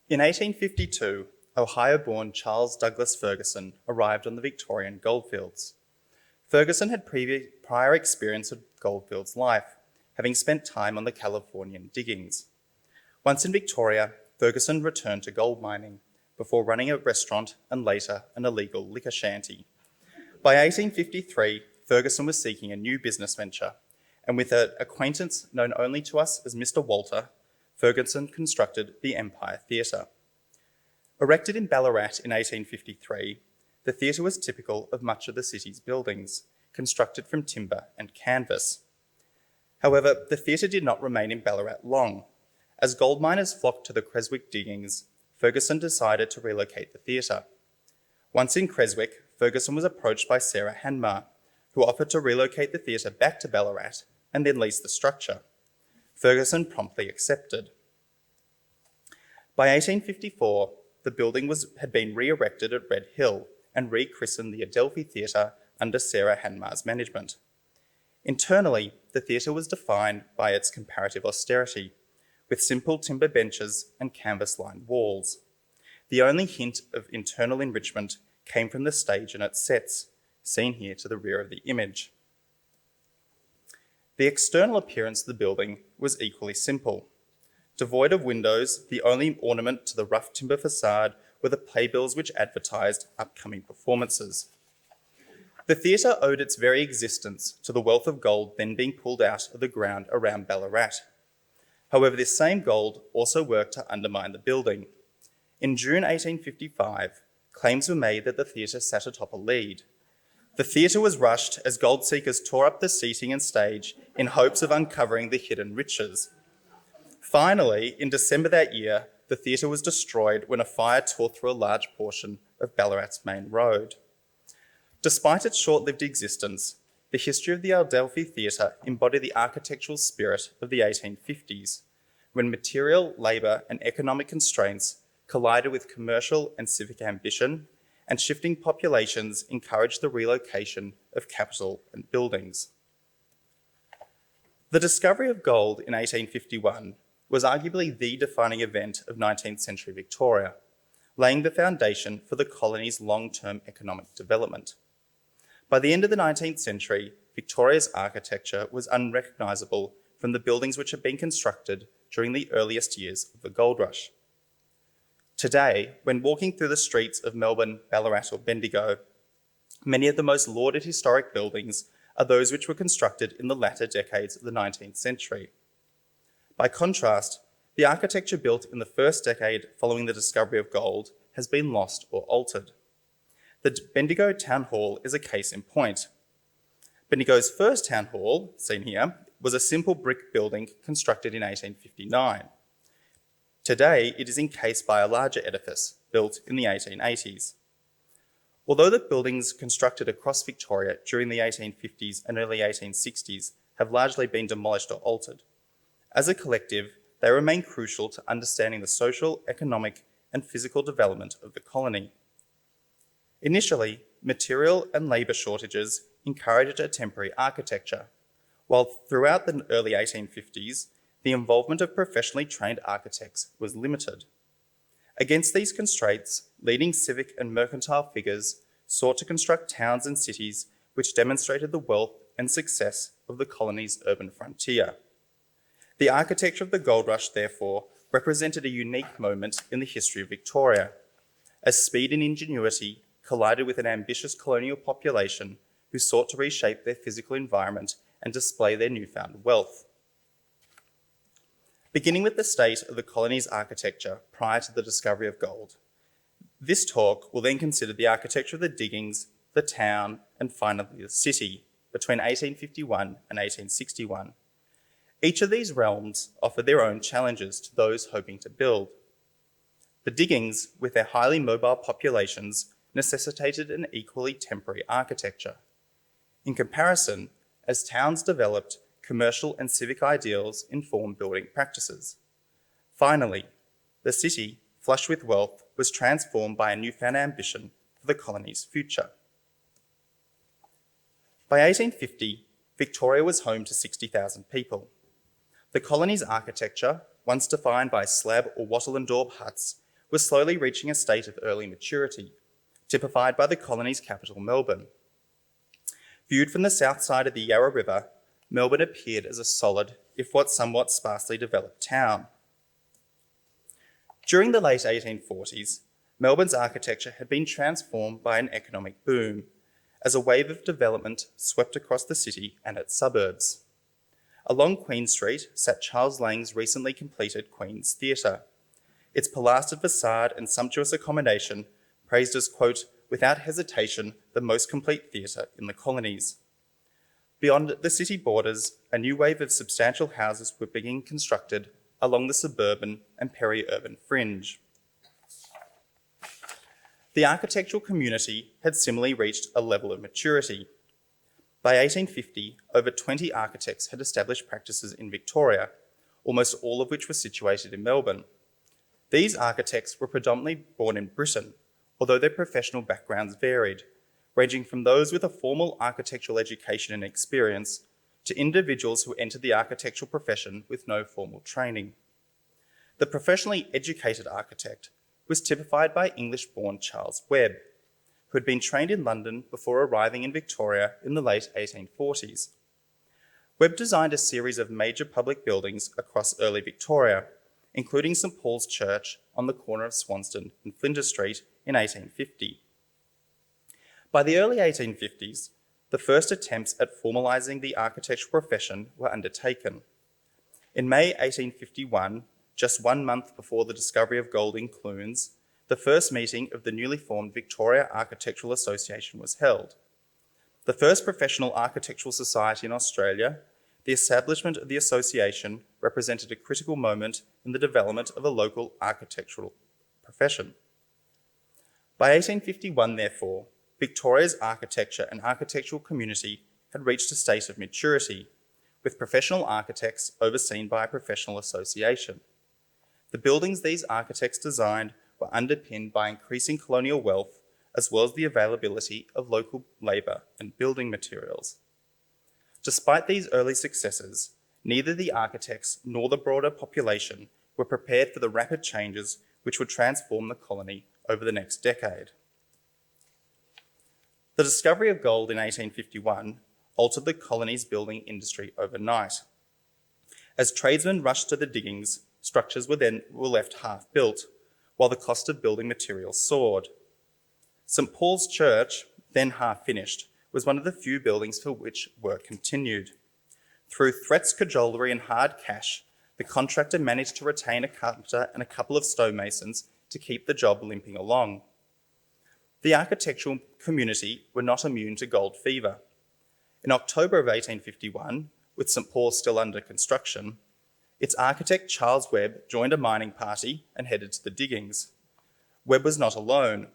In 1852, Ohio-born Charles Douglas Ferguson arrived on the Victorian goldfields. Ferguson had prior experience of goldfields life, having spent time on the Californian diggings. Once in Victoria, Ferguson returned to gold mining before running a restaurant and later an illegal liquor shanty. By 1853, Ferguson was seeking a new business venture, and with an acquaintance known only to us as Mr. Walter, Ferguson constructed the Empire Theatre. Erected in Ballarat in 1853, the theatre was typical of much of the city's buildings, constructed from timber and canvas. However, the theatre did not remain in Ballarat long. As gold miners flocked to the Creswick diggings, Ferguson decided to relocate the theatre. Once in Creswick, Ferguson was approached by Sarah Hanmar, who offered to relocate the theatre back to Ballarat and then lease the structure. Ferguson promptly accepted. By 1854, the building had been re-erected at Red Hill and rechristened the Adelphi Theatre under Sarah Hanmar's management. Internally, the theatre was defined by its comparative austerity, with simple timber benches and canvas-lined walls. The only hint of internal enrichment came from the stage and its sets, seen here to the rear of the image. The external appearance of the building was equally simple. Devoid of windows, the only ornament to the rough timber facade were the playbills which advertised upcoming performances. The theatre owed its very existence to the wealth of gold then being pulled out of the ground around Ballarat. However, this same gold also worked to undermine the building. In June 1855, claims were made that the theatre sat atop a lead. The theatre was rushed as gold seekers tore up the seating and stage in hopes of uncovering the hidden riches. Finally, in December that year, the theatre was destroyed when a fire tore through a large portion of Ballarat's main road. Despite its short-lived existence, the history of the Adelphi Theatre embodied the architectural spirit of the 1850s, when material, labour and economic constraints collided with commercial and civic ambition, and shifting populations encouraged the relocation of capital and buildings. The discovery of gold in 1851 was arguably the defining event of 19th century Victoria, laying the foundation for the colony's long-term economic development. By the end of the 19th century, Victoria's architecture was unrecognisable from the buildings which had been constructed during the earliest years of the gold rush. Today, when walking through the streets of Melbourne, Ballarat or Bendigo, many of the most lauded historic buildings are those which were constructed in the latter decades of the 19th century. By contrast, the architecture built in the first decade following the discovery of gold has been lost or altered. The Bendigo Town Hall is a case in point. Bendigo's first town hall, seen here, was a simple brick building constructed in 1859. Today, it is encased by a larger edifice built in the 1880s. Although the buildings constructed across Victoria during the 1850s and early 1860s have largely been demolished or altered, as a collective, they remain crucial to understanding the social, economic, and physical development of the colony. Initially, material and labour shortages encouraged a temporary architecture, while throughout the early 1850s, the involvement of professionally trained architects was limited. Against these constraints, leading civic and mercantile figures sought to construct towns and cities which demonstrated the wealth and success of the colony's urban frontier. The architecture of the gold rush, therefore, represented a unique moment in the history of Victoria, as speed and ingenuity collided with an ambitious colonial population who sought to reshape their physical environment and display their newfound wealth. Beginning with the state of the colony's architecture prior to the discovery of gold, this talk will then consider the architecture of the diggings, the town, and finally the city between 1851 and 1861. Each of these realms offer their own challenges to those hoping to build. The diggings, with their highly mobile populations, necessitated an equally temporary architecture. In comparison, as towns developed, commercial and civic ideals informed building practices. Finally, the city, flush with wealth, was transformed by a newfound ambition for the colony's future. By 1850, Victoria was home to 60,000 people. The colony's architecture, once defined by slab or wattle and daub huts, was slowly reaching a state of early maturity, typified by the colony's capital, Melbourne. Viewed from the south side of the Yarra River, Melbourne appeared as a solid, if somewhat sparsely developed town. During the late 1840s, Melbourne's architecture had been transformed by an economic boom, as a wave of development swept across the city and its suburbs. Along Queen Street sat Charles Lang's recently completed Queen's Theatre, its pilastered facade and sumptuous accommodation praised as, quote, without hesitation, the most complete theatre in the colonies. Beyond the city borders, a new wave of substantial houses were being constructed along the suburban and peri-urban fringe. The architectural community had similarly reached a level of maturity. By 1850, over 20 architects had established practices in Victoria, almost all of which were situated in Melbourne. These architects were predominantly born in Britain, although their professional backgrounds varied, ranging from those with a formal architectural education and experience to individuals who entered the architectural profession with no formal training. The professionally educated architect was typified by English-born Charles Webb, who had been trained in London before arriving in Victoria in the late 1840s. Webb designed a series of major public buildings across early Victoria, including St Paul's Church on the corner of Swanston and Flinders Street in 1850. By the early 1850s, the first attempts at formalising the architectural profession were undertaken. In May 1851, just 1 month before the discovery of gold in Clunes, the first meeting of the newly formed Victoria Architectural Association was held. The first professional architectural society in Australia, the establishment of the association represented a critical moment in the development of a local architectural profession. By 1851, therefore, Victoria's architecture and architectural community had reached a state of maturity, with professional architects overseen by a professional association. The buildings these architects designed were underpinned by increasing colonial wealth, as well as the availability of local labour and building materials. Despite these early successes, neither the architects nor the broader population were prepared for the rapid changes which would transform the colony over the next decade. The discovery of gold in 1851 altered the colony's building industry overnight. As tradesmen rushed to the diggings, structures were left half-built, while the cost of building materials soared. St Paul's Church, then half-finished, was one of the few buildings for which work continued. Through threats, cajolery and hard cash, the contractor managed to retain a carpenter and a couple of stonemasons to keep the job limping along. The architectural community were not immune to gold fever. In October of 1851, with St Paul's still under construction, its architect Charles Webb joined a mining party and headed to the diggings. Webb was not alone.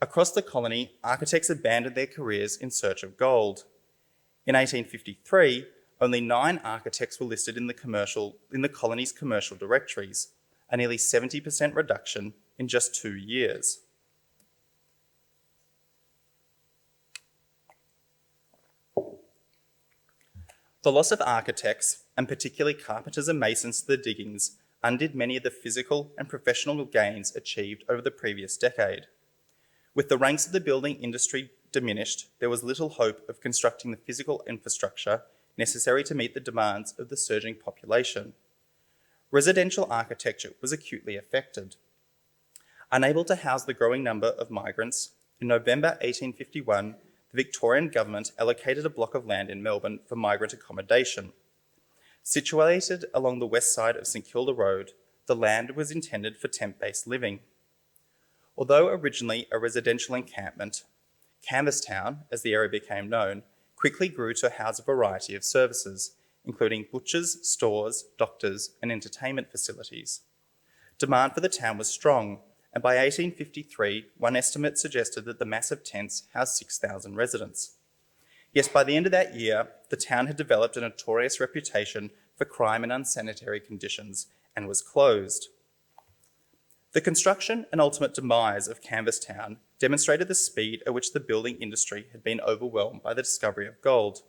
Across the colony, architects abandoned their careers in search of gold. In 1853, only 9 architects were listed in the colony's commercial directories, a nearly 70% reduction in just 2 years. The loss of architects, and particularly carpenters and masons to the diggings, undid many of the physical and professional gains achieved over the previous decade. With the ranks of the building industry diminished, there was little hope of constructing the physical infrastructure necessary to meet the demands of the surging population. Residential architecture was acutely affected. Unable to house the growing number of migrants, in November 1851, the Victorian government allocated a block of land in Melbourne for migrant accommodation. Situated along the west side of St Kilda Road, the land was intended for tent-based living. Although originally a residential encampment, Canvasstown, as the area became known, quickly grew to house a variety of services, including butchers, stores, doctors, and entertainment facilities. Demand for the town was strong, and by 1853, one estimate suggested that the massive tents housed 6,000 residents. Yet by the end of that year, the town had developed a notorious reputation for crime and unsanitary conditions and was closed. The construction and ultimate demise of Canvasstown demonstrated the speed at which the building industry had been overwhelmed by the discovery of gold.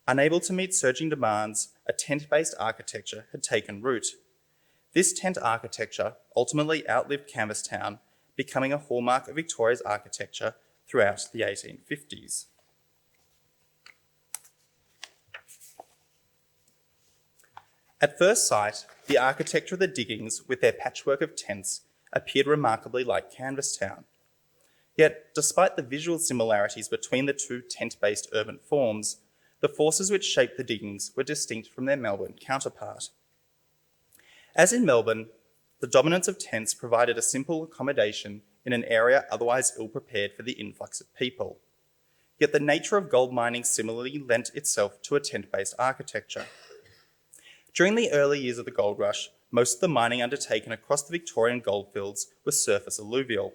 Unable to meet surging demands, a tent-based architecture had taken root. This tent architecture ultimately outlived canvas town, becoming a hallmark of Victoria's architecture throughout the 1850s. At first sight, the architecture of the diggings with their patchwork of tents appeared remarkably like canvas town. Yet, despite the visual similarities between the two tent-based urban forms, the forces which shaped the diggings were distinct from their Melbourne counterpart. As in Melbourne, the dominance of tents provided a simple accommodation in an area otherwise ill-prepared for the influx of people. Yet the nature of gold mining similarly lent itself to a tent-based architecture. During the early years of the gold rush, most of the mining undertaken across the Victorian goldfields was surface alluvial.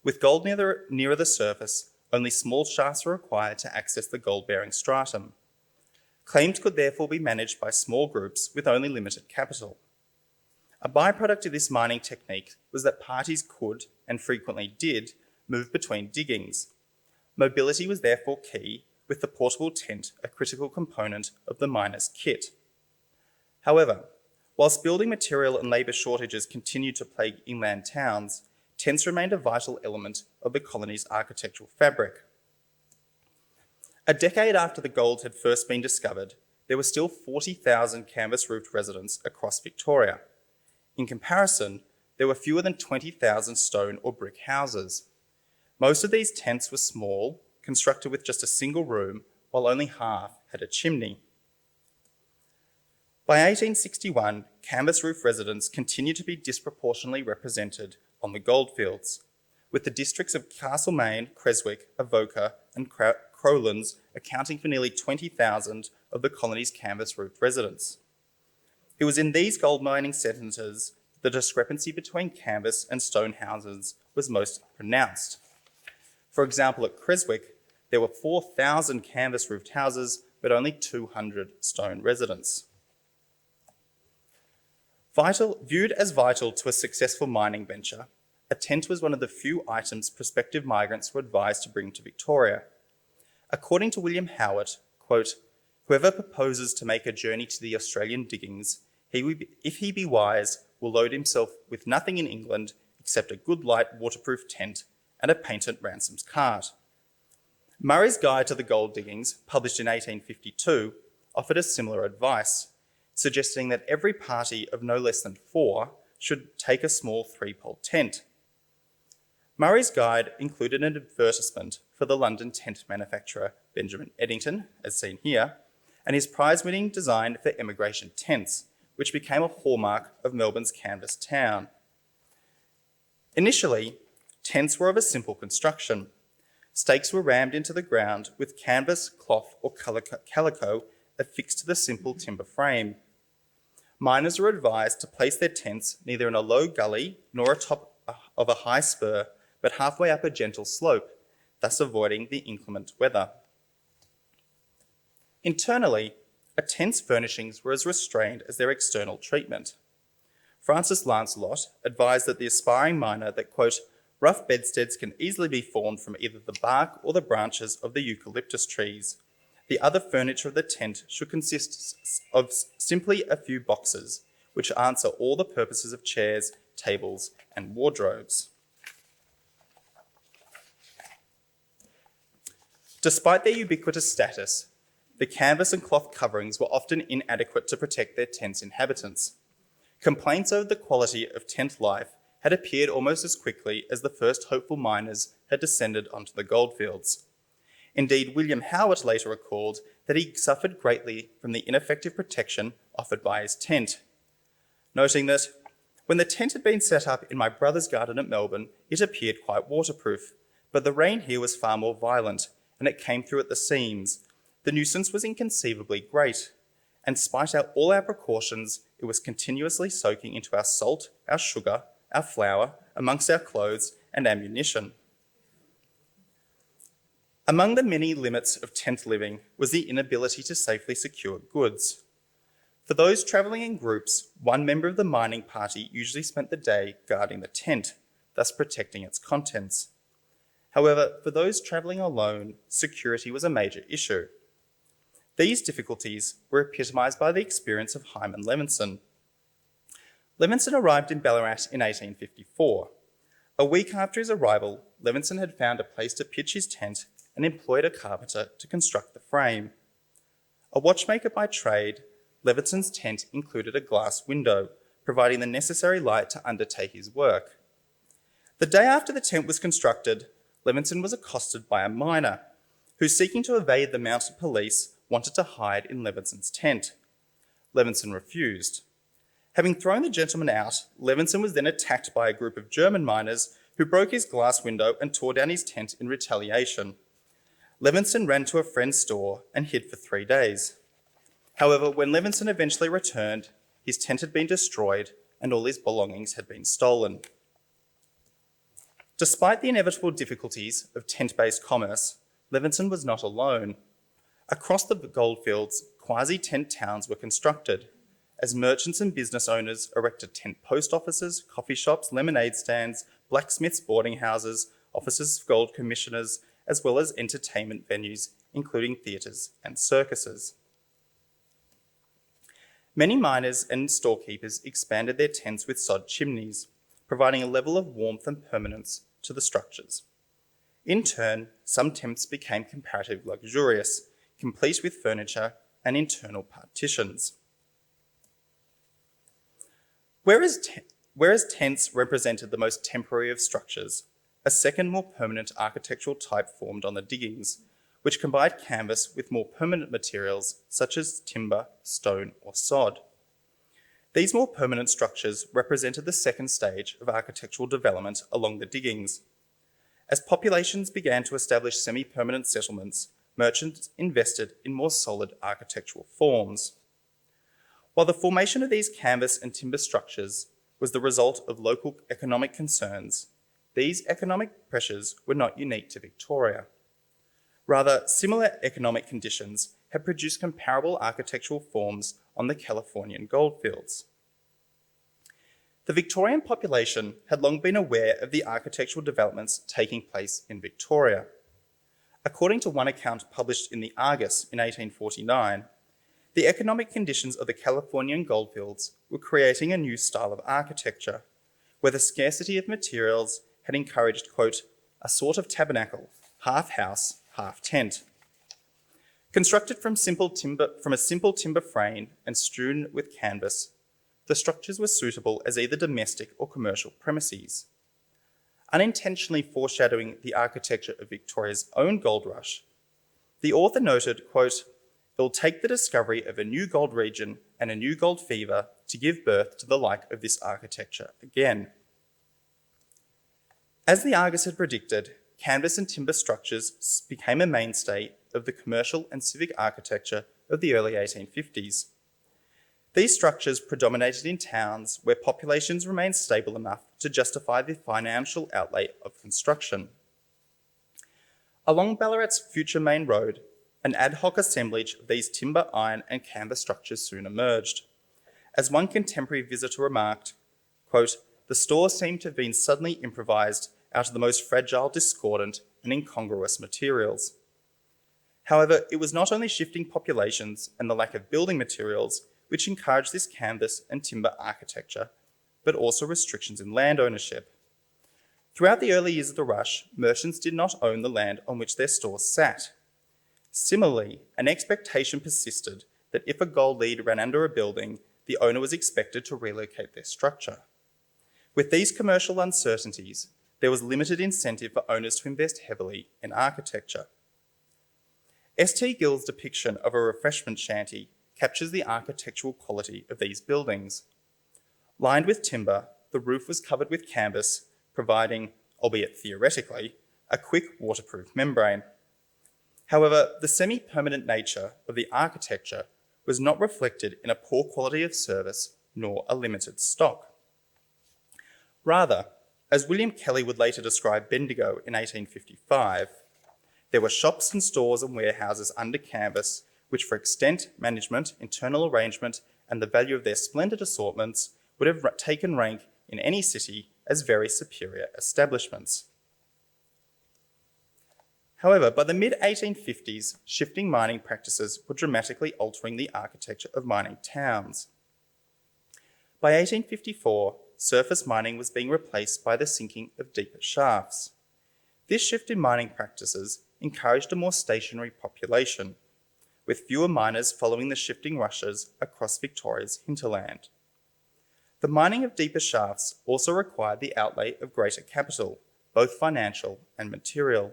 With gold nearer the surface, only small shafts were required to access the gold-bearing stratum. Claims could therefore be managed by small groups with only limited capital. A byproduct of this mining technique was that parties could, and frequently did, move between diggings. Mobility was therefore key, with the portable tent a critical component of the miner's kit. However, whilst building material and labour shortages continued to plague inland towns, tents remained a vital element of the colony's architectural fabric. A decade after the gold had first been discovered, there were still 40,000 canvas-roofed residents across Victoria. In comparison, there were fewer than 20,000 stone or brick houses. Most of these tents were small, constructed with just a single room, while only half had a chimney. By 1861, canvas roof residents continued to be disproportionately represented on the goldfields, with the districts of Castlemaine, Creswick, Avoca and Crowlands accounting for nearly 20,000 of the colony's canvas-roofed residents. It was in these gold mining centres the discrepancy between canvas and stone houses was most pronounced. For example, at Creswick, there were 4,000 canvas-roofed houses, but only 200 stone residents. Viewed as vital to a successful mining venture, a tent was one of the few items prospective migrants were advised to bring to Victoria. According to William Howard, quote, "Whoever proposes to make a journey to the Australian diggings, if he be wise, will load himself with nothing in England except a good light waterproof tent and a patent ransom's cart." Murray's Guide to the Gold Diggings, published in 1852, offered a similar advice, suggesting that every party of no less than 4 should take a small 3-pole tent. Murray's Guide included an advertisement for the London tent manufacturer Benjamin Eddington, as seen here, and his prize-winning design for emigration tents, which became a hallmark of Melbourne's canvas town. Initially, tents were of a simple construction. Stakes were rammed into the ground with canvas, cloth or calico affixed to the simple timber frame. Miners were advised to place their tents neither in a low gully nor atop of a high spur, but halfway up a gentle slope, thus avoiding the inclement weather. Internally, a tent's furnishings were as restrained as their external treatment. Francis Lancelot advised that the aspiring miner that, quote, "rough bedsteads can easily be formed from either the bark or the branches of the eucalyptus trees. The other furniture of the tent should consist of simply a few boxes, which answer all the purposes of chairs, tables, and wardrobes." Despite their ubiquitous status, the canvas and cloth coverings were often inadequate to protect their tent's inhabitants. Complaints over the quality of tent life had appeared almost as quickly as the first hopeful miners had descended onto the goldfields. Indeed, William Howard later recalled that he suffered greatly from the ineffective protection offered by his tent, noting that, "When the tent had been set up in my brother's garden at Melbourne, it appeared quite waterproof, but the rain here was far more violent, and it came through at the seams. The nuisance was inconceivably great, and despite all our precautions, it was continuously soaking into our salt, our sugar, our flour, amongst our clothes and ammunition." Among the many limits of tent living was the inability to safely secure goods. For those travelling in groups, one member of the mining party usually spent the day guarding the tent, thus protecting its contents. However, for those travelling alone, security was a major issue. These difficulties were epitomised by the experience of Hyman Levinson. Levinson arrived in Ballarat in 1854. A week after his arrival, Levinson had found a place to pitch his tent and employed a carpenter to construct the frame. A watchmaker by trade, Levinson's tent included a glass window, providing the necessary light to undertake his work. The day after the tent was constructed, Levinson was accosted by a miner who, seeking to evade the mounted police, wanted to hide in Levinson's tent. Levinson refused. Having thrown the gentleman out, Levinson was then attacked by a group of German miners who broke his glass window and tore down his tent in retaliation. Levinson ran to a friend's store and hid for 3 days. However, when Levinson eventually returned, his tent had been destroyed and all his belongings had been stolen. Despite the inevitable difficulties of tent-based commerce, Levinson was not alone. Across the goldfields, quasi-tent towns were constructed, as merchants and business owners erected tent post offices, coffee shops, lemonade stands, blacksmiths' boarding houses, offices of gold commissioners, as well as entertainment venues, including theatres and circuses. Many miners and storekeepers expanded their tents with sod chimneys, providing a level of warmth and permanence to the structures. In turn, some tents became comparatively luxurious, complete with furniture and internal partitions. Whereas tents represented the most temporary of structures, a second more permanent architectural type formed on the diggings, which combined canvas with more permanent materials such as timber, stone or sod. These more permanent structures represented the second stage of architectural development along the diggings. As populations began to establish semi-permanent settlements, merchants invested in more solid architectural forms. While the formation of these canvas and timber structures was the result of local economic concerns, these economic pressures were not unique to Victoria. Rather, similar economic conditions had produced comparable architectural forms on the Californian goldfields. The Victorian population had long been aware of the architectural developments taking place in Victoria. According to one account published in the Argus in 1849, the economic conditions of the Californian goldfields were creating a new style of architecture, where the scarcity of materials had encouraged, quote, a sort of tabernacle, half house, half tent. Constructed from a simple timber frame and strewn with canvas, the structures were suitable as either domestic or commercial premises. Unintentionally foreshadowing the architecture of Victoria's own gold rush, the author noted, quote, it will take the discovery of a new gold region and a new gold fever to give birth to the like of this architecture again. As the Argus had predicted, canvas and timber structures became a mainstay of the commercial and civic architecture of the early 1850s. These structures predominated in towns where populations remained stable enough to justify the financial outlay of construction. Along Ballarat's future main road, an ad hoc assemblage of these timber, iron and canvas structures soon emerged. As one contemporary visitor remarked, quote, the store seemed to have been suddenly improvised out of the most fragile, discordant and incongruous materials. However, it was not only shifting populations and the lack of building materials which encouraged this canvas and timber architecture, but also restrictions in land ownership. Throughout the early years of the rush, merchants did not own the land on which their stores sat. Similarly, an expectation persisted that if a gold lead ran under a building, the owner was expected to relocate their structure. With these commercial uncertainties, there was limited incentive for owners to invest heavily in architecture. S.T. Gill's depiction of a refreshment shanty captures the architectural quality of these buildings. Lined with timber, the roof was covered with canvas, providing, albeit theoretically, a quick waterproof membrane. However, the semi-permanent nature of the architecture was not reflected in a poor quality of service nor a limited stock. Rather, as William Kelly would later describe Bendigo in 1855, there were shops and stores and warehouses under canvas which for extent, management, internal arrangement and the value of their splendid assortments would have taken rank in any city as very superior establishments. However, by the mid-1850s, shifting mining practices were dramatically altering the architecture of mining towns. By 1854, surface mining was being replaced by the sinking of deeper shafts. This shift in mining practices encouraged a more stationary population, with fewer miners following the shifting rushes across Victoria's hinterland. The mining of deeper shafts also required the outlay of greater capital, both financial and material.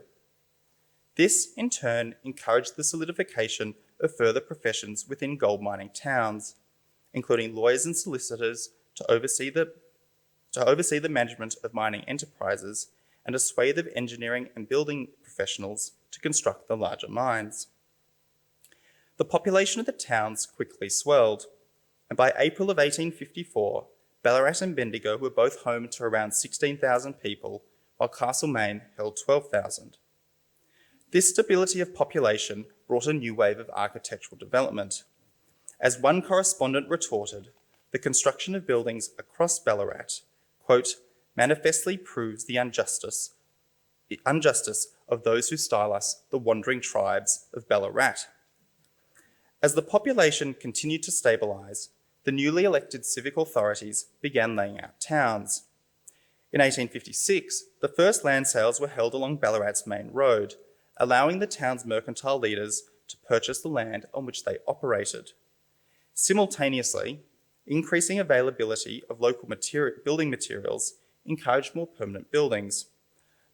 This, in turn, encouraged the solidification of further professions within gold mining towns, including lawyers and solicitors to oversee the management of mining enterprises and a swathe of engineering and building professionals to construct the larger mines. The population of the towns quickly swelled, and by April of 1854, Ballarat and Bendigo were both home to around 16,000 people, while Castlemaine held 12,000. This stability of population brought a new wave of architectural development. As one correspondent retorted, the construction of buildings across Ballarat, quote, manifestly proves the injustice of those who style us the wandering tribes of Ballarat. As the population continued to stabilise, the newly elected civic authorities began laying out towns. In 1856, the first land sales were held along Ballarat's main road, allowing the town's mercantile leaders to purchase the land on which they operated. Simultaneously, increasing availability of local building materials encouraged more permanent buildings.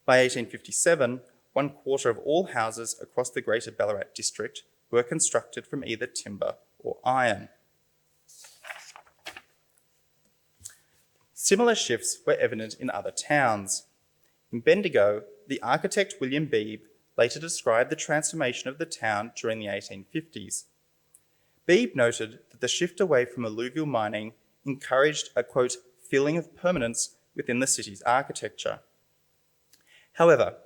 By 1857, 1/4 of all houses across the Greater Ballarat district were constructed from either timber or iron. Similar shifts were evident in other towns. In Bendigo, the architect William Beebe later described the transformation of the town during the 1850s. Beebe noted that the shift away from alluvial mining encouraged a, quote, feeling of permanence within the city's architecture. However,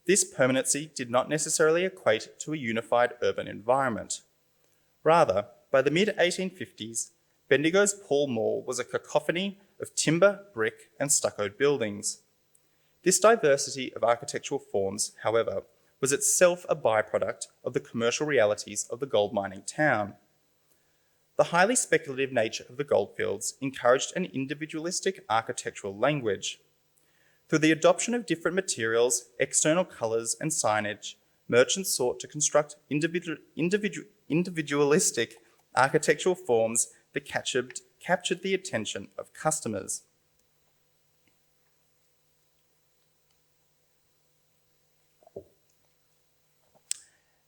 this permanency did not necessarily equate to a unified urban environment. Rather, by the mid-1850s, Bendigo's Pall Mall was a cacophony of timber, brick, and stuccoed buildings. This diversity of architectural forms, however, was itself a byproduct of the commercial realities of the gold mining town. The highly speculative nature of the goldfields encouraged an individualistic architectural language. Through the adoption of different materials, external colours, and signage, merchants sought to construct individualistic architectural forms that captured the attention of customers.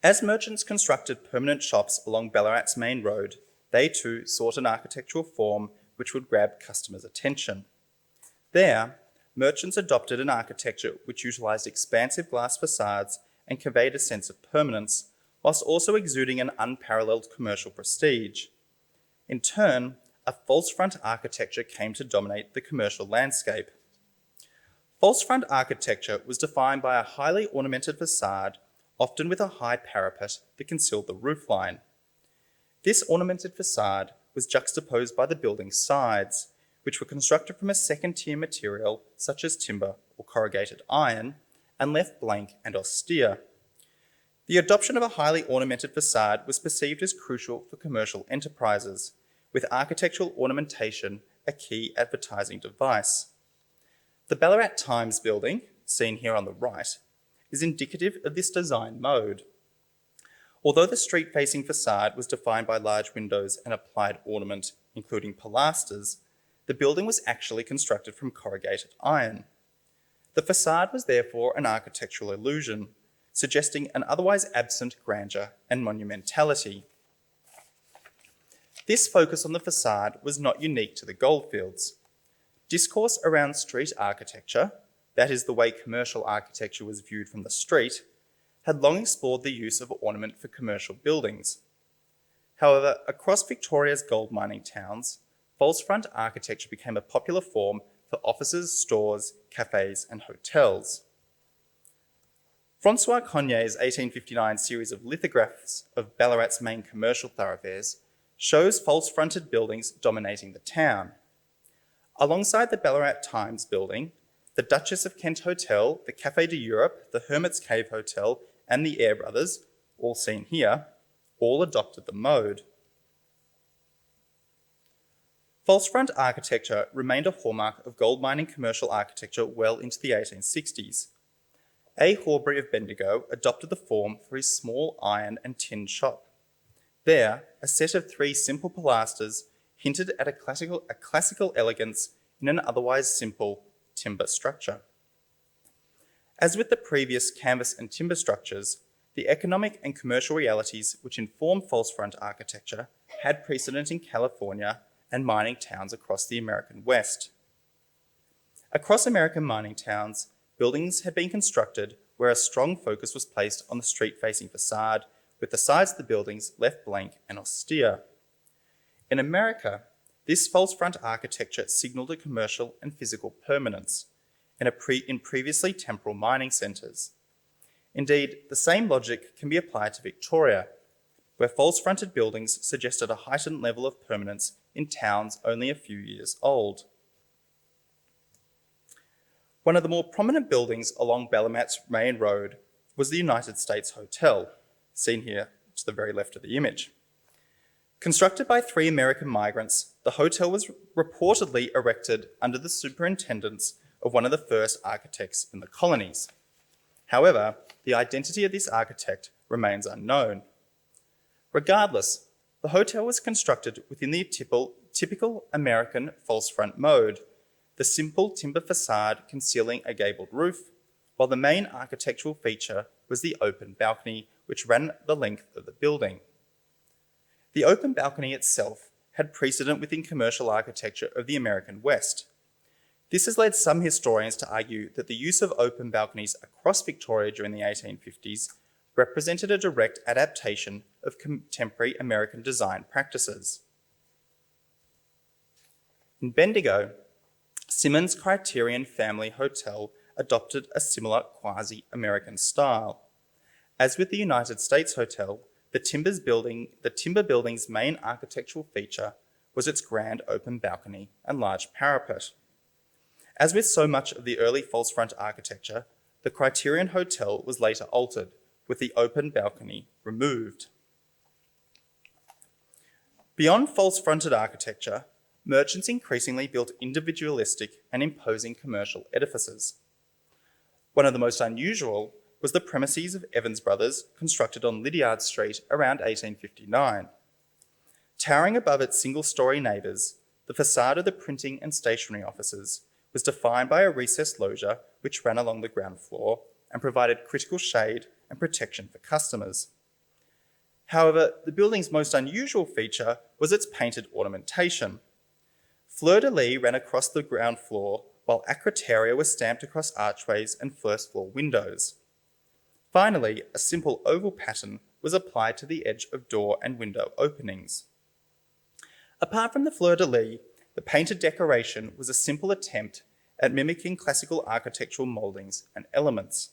As merchants constructed permanent shops along Ballarat's main road, they too sought an architectural form which would grab customers' attention. There, merchants adopted an architecture which utilised expansive glass facades and conveyed a sense of permanence, whilst also exuding an unparalleled commercial prestige. In turn, a false front architecture came to dominate the commercial landscape. False front architecture was defined by a highly ornamented facade, often with a high parapet that concealed the roofline. This ornamented facade was juxtaposed by the building's sides, which were constructed from a second-tier material such as timber or corrugated iron, and left blank and austere. The adoption of a highly ornamented facade was perceived as crucial for commercial enterprises, with architectural ornamentation a key advertising device. The Ballarat Times building, seen here on the right, is indicative of this design mode. Although the street-facing facade was defined by large windows and applied ornament, including pilasters, the building was actually constructed from corrugated iron. The facade was therefore an architectural illusion, suggesting an otherwise absent grandeur and monumentality. This focus on the facade was not unique to the goldfields. Discourse around street architecture, that is the way commercial architecture was viewed from the street, had long explored the use of ornament for commercial buildings. However, across Victoria's gold mining towns, false front architecture became a popular form for offices, stores, cafes, and hotels. Francois Cognet's 1859 series of lithographs of Ballarat's main commercial thoroughfares shows false-fronted buildings dominating the town. Alongside the Ballarat Times building, the Duchess of Kent Hotel, the Café de Europe, the Hermit's Cave Hotel, and the Eyre Brothers, all seen here, all adopted the mode. False front architecture remained a hallmark of gold mining commercial architecture well into the 1860s. A. Horbury of Bendigo adopted the form for his small iron and tin shop. There, a set of 3 simple pilasters hinted at a classical elegance in an otherwise simple timber structure. As with the previous canvas and timber structures, the economic and commercial realities which informed false front architecture had precedent in California and mining towns across the American West. Across American mining towns, buildings had been constructed where a strong focus was placed on the street-facing facade, with the sides of the buildings left blank and austere. In America, this false front architecture signalled a commercial and physical permanence in previously temporal mining centres. Indeed, the same logic can be applied to Victoria, where false-fronted buildings suggested a heightened level of permanence in towns only a few years old. One of the more prominent buildings along Ballarat's main road was the United States Hotel, seen here to the very left of the image. Constructed by 3 American migrants, the hotel was reportedly erected under the superintendence of one of the first architects in the colonies. However, the identity of this architect remains unknown. Regardless, the hotel was constructed within the typical American false front mode, the simple timber facade concealing a gabled roof, while the main architectural feature was the open balcony which ran the length of the building. The open balcony itself had precedent within commercial architecture of the American West. This has led some historians to argue that the use of open balconies across Victoria during the 1850s represented a direct adaptation of contemporary American design practices. In Bendigo, Simmons' Criterion Family Hotel adopted a similar quasi-American style. As with the United States Hotel, the timber building's main architectural feature was its grand open balcony and large parapet. As with so much of the early false front architecture, the Criterion Hotel was later altered, with the open balcony removed. Beyond false-fronted architecture, merchants increasingly built individualistic and imposing commercial edifices. One of the most unusual was the premises of Evans Brothers, constructed on Lydiard Street around 1859. Towering above its single-storey neighbours, the facade of the printing and stationery offices was defined by a recessed loggia which ran along the ground floor and provided critical shade and protection for customers. However, the building's most unusual feature was its painted ornamentation. Fleur-de-lis ran across the ground floor, while acroteria was stamped across archways and first-floor windows. Finally, a simple oval pattern was applied to the edge of door and window openings. Apart from the fleur-de-lis, the painted decoration was a simple attempt at mimicking classical architectural mouldings and elements.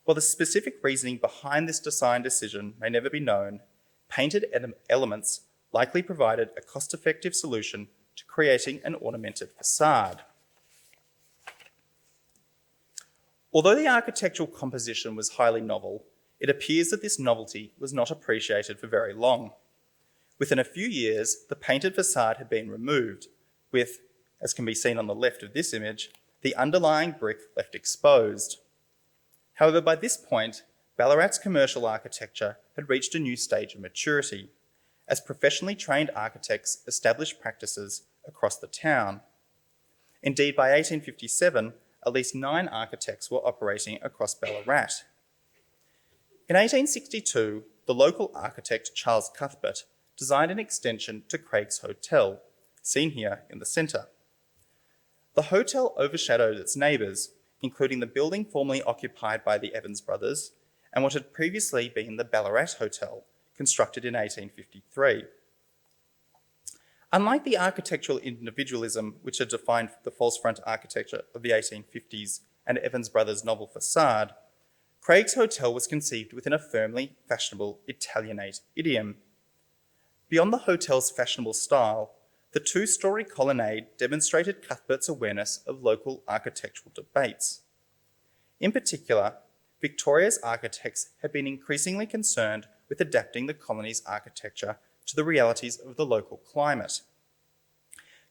While the specific reasoning behind this design decision may never be known, painted elements likely provided a cost-effective solution to creating an ornamented facade. Although the architectural composition was highly novel, it appears that this novelty was not appreciated for very long. Within a few years, the painted facade had been removed, with, as can be seen on the left of this image, the underlying brick left exposed. However, by this point, Ballarat's commercial architecture had reached a new stage of maturity, as professionally trained architects established practices across the town. Indeed, by 1857, at least 9 architects were operating across Ballarat. In 1862, the local architect Charles Cuthbert designed an extension to Craig's Hotel, seen here in the centre. The hotel overshadowed its neighbours, including the building formerly occupied by the Evans Brothers and what had previously been the Ballarat Hotel, constructed in 1853. Unlike the architectural individualism which had defined the false front architecture of the 1850s and Evans Brothers' novel facade, Craig's Hotel was conceived within a firmly fashionable Italianate idiom. Beyond the hotel's fashionable style, the 2-storey colonnade demonstrated Cuthbert's awareness of local architectural debates. In particular, Victoria's architects had been increasingly concerned with adapting the colony's architecture to the realities of the local climate.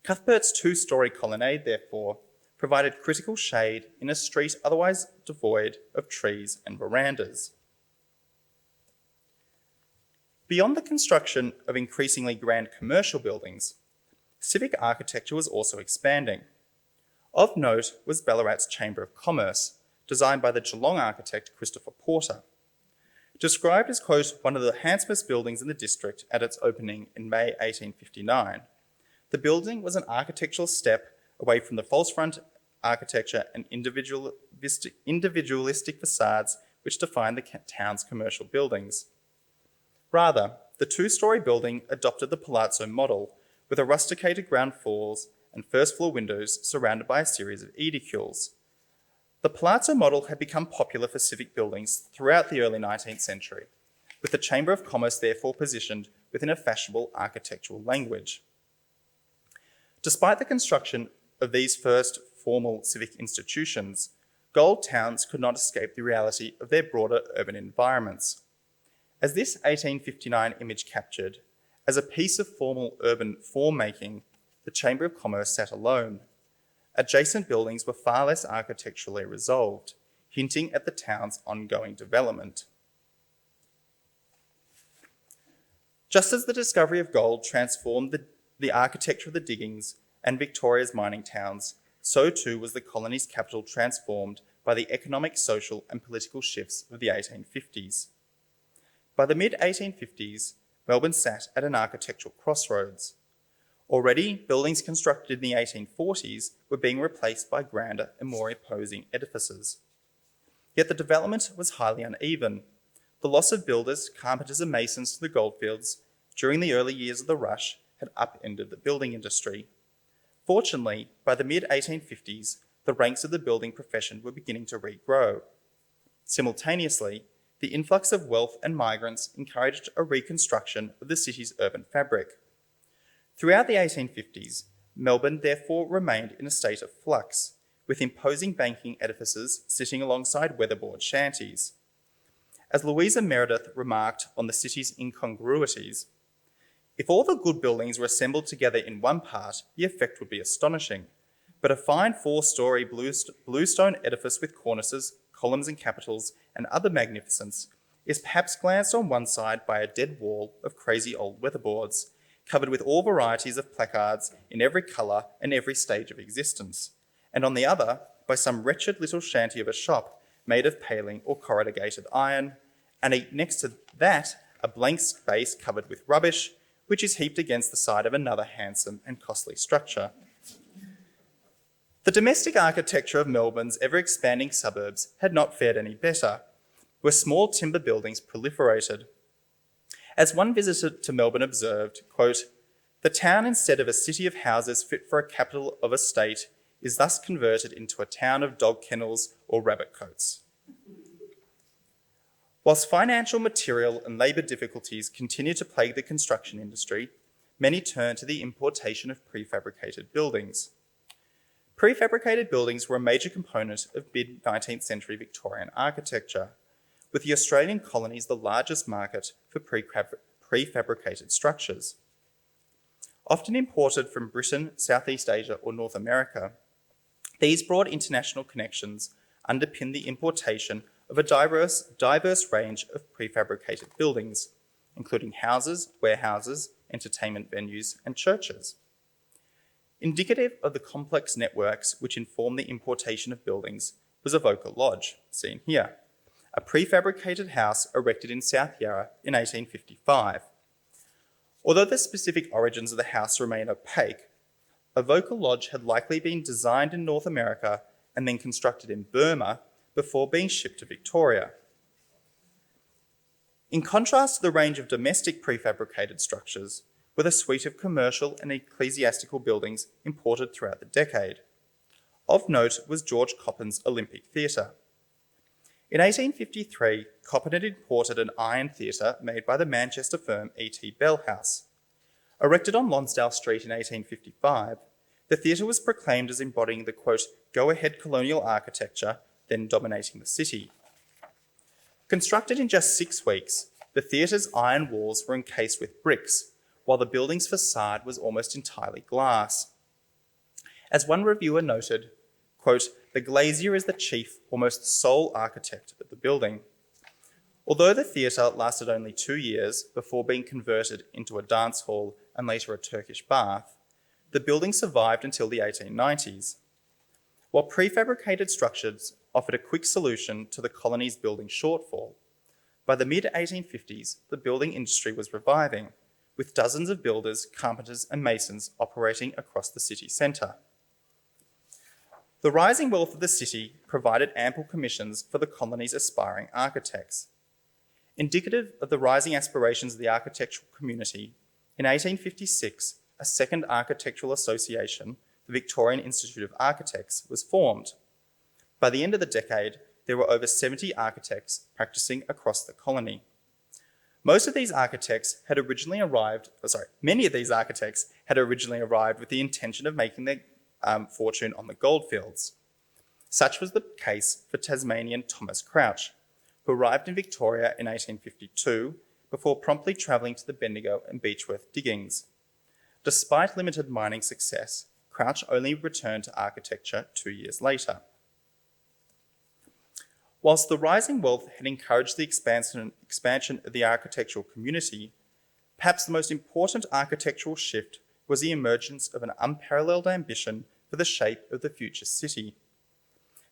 Cuthbert's two-storey colonnade, therefore, provided critical shade in a street otherwise devoid of trees and verandas. Beyond the construction of increasingly grand commercial buildings, civic architecture was also expanding. Of note was Ballarat's Chamber of Commerce, designed by the Geelong architect Christopher Porter. Described as, quote, one of the handsomest buildings in the district at its opening in May 1859, the building was an architectural step away from the false front architecture and individualistic facades which define the town's commercial buildings. Rather, the two-storey building adopted the palazzo model with a rusticated ground floors and first-floor windows surrounded by a series of edicules. The palazzo model had become popular for civic buildings throughout the early 19th century, with the Chamber of Commerce therefore positioned within a fashionable architectural language. Despite the construction of these first formal civic institutions, Gold towns could not escape the reality of their broader urban environments. As this 1859 image captured, as a piece of formal urban form-making, the Chamber of Commerce sat alone. Adjacent buildings were far less architecturally resolved, hinting at the town's ongoing development. Just as the discovery of gold transformed the architecture of the diggings and Victoria's mining towns, so too was the colony's capital transformed by the economic, social and political shifts of the 1850s. By the mid-1850s, Melbourne sat at an architectural crossroads. Already, buildings constructed in the 1840s were being replaced by grander and more imposing edifices. Yet the development was highly uneven. The loss of builders, carpenters and masons to the goldfields during the early years of the rush had upended the building industry. Fortunately, by the mid-1850s, the ranks of the building profession were beginning to regrow. Simultaneously, the influx of wealth and migrants encouraged a reconstruction of the city's urban fabric. Throughout the 1850s, Melbourne therefore remained in a state of flux, with imposing banking edifices sitting alongside weatherboard shanties. As Louisa Meredith remarked on the city's incongruities, if all the good buildings were assembled together in one part, the effect would be astonishing. But a fine four-storey bluestone edifice with cornices, columns and capitals, and other magnificence is perhaps glanced on one side by a dead wall of crazy old weatherboards, covered with all varieties of placards in every colour and every stage of existence, and on the other by some wretched little shanty of a shop made of paling or corrugated iron, and next to that a blank space covered with rubbish, which is heaped against the side of another handsome and costly structure. The domestic architecture of Melbourne's ever-expanding suburbs had not fared any better, where small timber buildings proliferated. As one visitor to Melbourne observed, quote, "The town, instead of a city of houses fit for a capital of a state, is thus converted into a town of dog kennels or rabbit cotes." Whilst financial, material and labour difficulties continue to plague the construction industry, many turn to the importation of prefabricated buildings. Prefabricated buildings were a major component of mid-19th century Victorian architecture, with the Australian colonies the largest market for prefabricated structures. Often imported from Britain, Southeast Asia or North America, these broad international connections underpin the importation of a diverse range of prefabricated buildings, including houses, warehouses, entertainment venues and churches. Indicative of the complex networks which inform the importation of buildings was Avoca Lodge, seen here, a prefabricated house erected in South Yarra in 1855. Although the specific origins of the house remain opaque, Avoca Lodge had likely been designed in North America and then constructed in Burma before being shipped to Victoria. In contrast to the range of domestic prefabricated structures, were the suite of commercial and ecclesiastical buildings imported throughout the decade. Of note was George Coppen's Olympic Theatre. In 1853, Coppen had imported an iron theatre made by the Manchester firm E.T. Bell House. Erected on Lonsdale Street in 1855, the theatre was proclaimed as embodying the, quote, go-ahead colonial architecture then dominating the city. Constructed in just 6 weeks, the theatre's iron walls were encased with bricks, while the building's facade was almost entirely glass. As one reviewer noted, quote, "The glazier is the chief, almost sole architect of the building." Although the theatre lasted only 2 years before being converted into a dance hall and later a Turkish bath, the building survived until the 1890s. While prefabricated structures offered a quick solution to the colony's building shortfall, by the mid-1850s, the building industry was reviving, with dozens of builders, carpenters and masons operating across the city centre. The rising wealth of the city provided ample commissions for the colony's aspiring architects. Indicative of the rising aspirations of the architectural community, in 1856, a second architectural association, the Victorian Institute of Architects, was formed. By the end of the decade, there were over 70 architects practicing across the colony. Many of these architects had originally arrived with the intention of making their fortune on the goldfields. Such was the case for Tasmanian Thomas Crouch, who arrived in Victoria in 1852 before promptly travelling to the Bendigo and Beechworth diggings. Despite limited mining success, Crouch only returned to architecture 2 years later. Whilst the rising wealth had encouraged the expansion of the architectural community, perhaps the most important architectural shift was the emergence of an unparalleled ambition for the shape of the future city.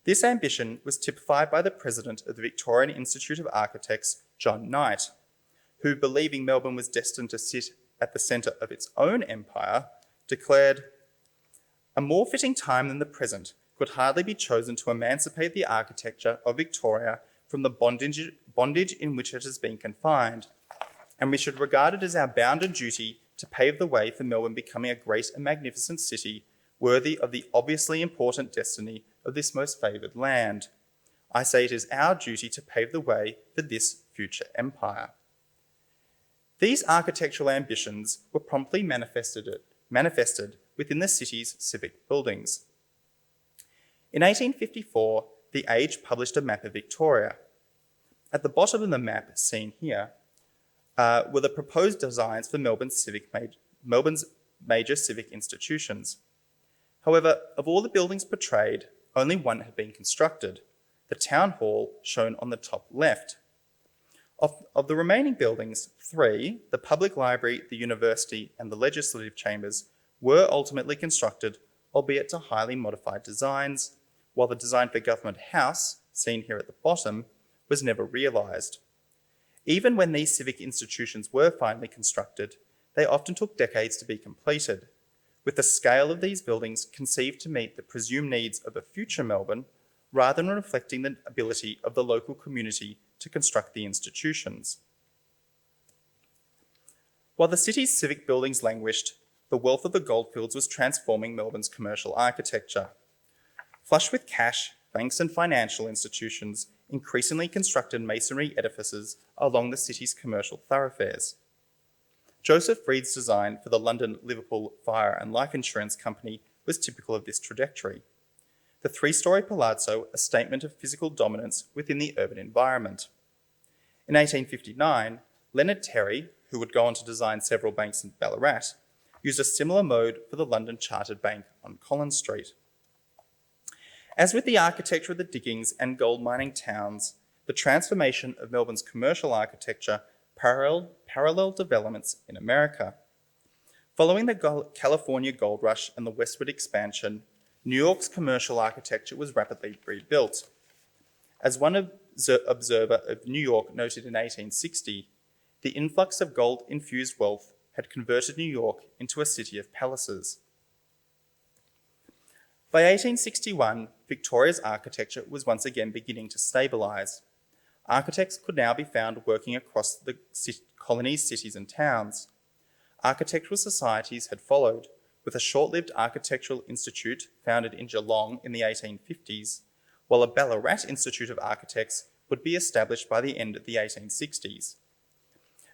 This ambition was typified by the president of the Victorian Institute of Architects, John Knight, who, believing Melbourne was destined to sit at the centre of its own empire, declared, "A more fitting time than the present could hardly be chosen to emancipate the architecture of Victoria from the bondage in which it has been confined, and we should regard it as our bounden duty to pave the way for Melbourne becoming a great and magnificent city worthy of the obviously important destiny of this most favoured land. I say it is our duty to pave the way for this future empire." These architectural ambitions were promptly manifested within the city's civic buildings. In 1854, The Age published a map of Victoria. At the bottom of the map, seen here, were the proposed designs for Melbourne's major civic institutions. However, of all the buildings portrayed, only one had been constructed, the Town Hall, shown on the top left. Of the remaining buildings, 3, the Public Library, the University and the Legislative Chambers, were ultimately constructed, albeit to highly modified designs, while the design for Government House, seen here at the bottom, was never realised. Even when these civic institutions were finally constructed, they often took decades to be completed, with the scale of these buildings conceived to meet the presumed needs of a future Melbourne, rather than reflecting the ability of the local community to construct the institutions. While the city's civic buildings languished, the wealth of the goldfields was transforming Melbourne's commercial architecture. Flush with cash, banks and financial institutions increasingly constructed masonry edifices along the city's commercial thoroughfares. Joseph Reed's design for the London Liverpool Fire and Life Insurance Company was typical of this trajectory. The 3-storey palazzo, a statement of physical dominance within the urban environment. In 1859, Leonard Terry, who would go on to design several banks in Ballarat, used a similar mode for the London Chartered Bank on Collins Street. As with the architecture of the diggings and gold mining towns, the transformation of Melbourne's commercial architecture paralleled developments in America. Following the California gold rush and the westward expansion, New York's commercial architecture was rapidly rebuilt. As one observer of New York noted in 1860, the influx of gold-infused wealth had converted New York into a city of palaces. By 1861, Victoria's architecture was once again beginning to stabilise. Architects could now be found working across the colony's cities and towns. Architectural societies had followed, with a short-lived architectural institute founded in Geelong in the 1850s, while a Ballarat Institute of Architects would be established by the end of the 1860s.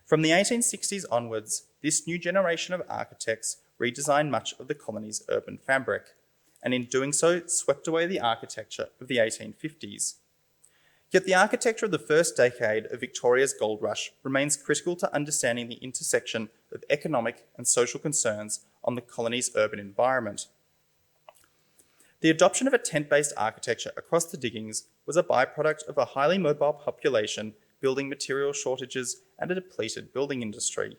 From the 1860s onwards, this new generation of architects redesigned much of the colony's urban fabric, and in doing so swept away the architecture of the 1850s. Yet the architecture of the first decade of Victoria's gold rush remains critical to understanding the intersection of economic and social concerns on the colony's urban environment. The adoption of a tent-based architecture across the diggings was a byproduct of a highly mobile population, building material shortages, and a depleted building industry.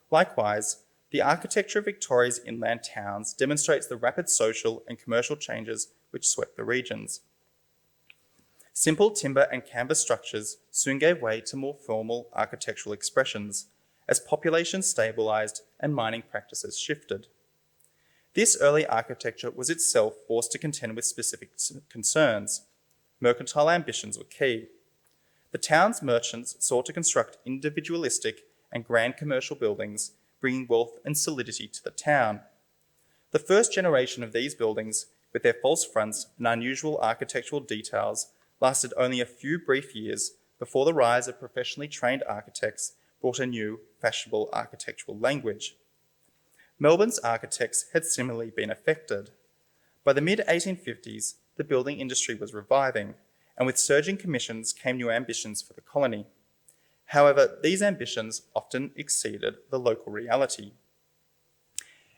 Likewise, the architecture of Victoria's inland towns demonstrates the rapid social and commercial changes which swept the regions. Simple timber and canvas structures soon gave way to more formal architectural expressions as population stabilised and mining practices shifted. This early architecture was itself forced to contend with specific concerns. Mercantile ambitions were key. The town's merchants sought to construct individualistic and grand commercial buildings, bringing wealth and solidity to the town. The first generation of these buildings, with their false fronts and unusual architectural details, lasted only a few brief years before the rise of professionally trained architects brought a new, fashionable architectural language. Melbourne's architects had similarly been affected. By the mid-1850s, the building industry was reviving, and with surging commissions came new ambitions for the colony. However, these ambitions often exceeded the local reality.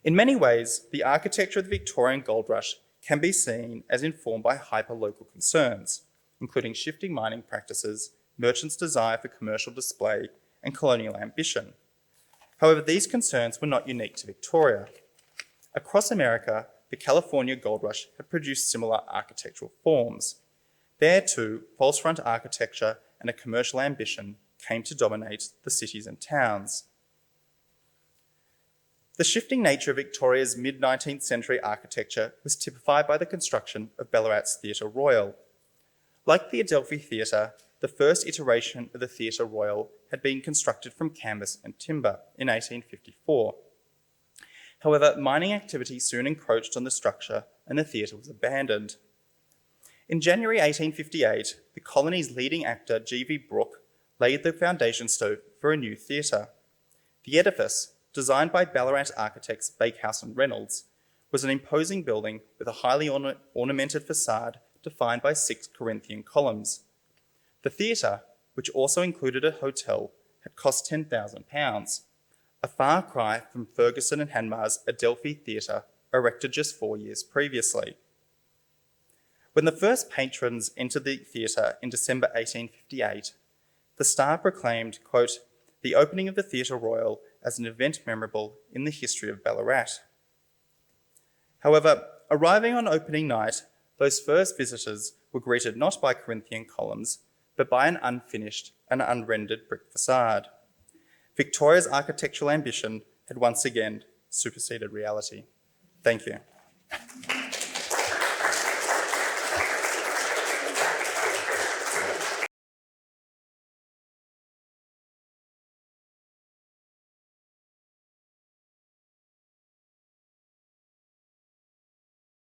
In many ways, the architecture of the Victorian Goldrush can be seen as informed by hyper-local concerns, including shifting mining practices, merchants' desire for commercial display, and colonial ambition. However, these concerns were not unique to Victoria. Across America, the California Gold Rush had produced similar architectural forms. There too, false front architecture and a commercial ambition came to dominate the cities and towns. The shifting nature of Victoria's mid-19th century architecture was typified by the construction of Ballarat's Theatre Royal. Like the Adelphi Theatre, the first iteration of the Theatre Royal had been constructed from canvas and timber in 1854. However, mining activity soon encroached on the structure and the theatre was abandoned. In January 1858, the colony's leading actor G.V. Brooke laid the foundation stone for a new theatre. The edifice, designed by Ballarat architects Bakehouse and Reynolds, was an imposing building with a highly ornamented facade defined by 6 Corinthian columns. The theatre, which also included a hotel, had cost £10,000, a far cry from Ferguson and Hanmar's Adelphi Theatre, erected just 4 years previously. When the first patrons entered the theatre in December 1858, the Star proclaimed, quote, "the opening of the Theatre Royal as an event memorable in the history of Ballarat." However, arriving on opening night, those first visitors were greeted not by Corinthian columns, but by an unfinished and unrendered brick facade. Victoria's architectural ambition had once again superseded reality. Thank you.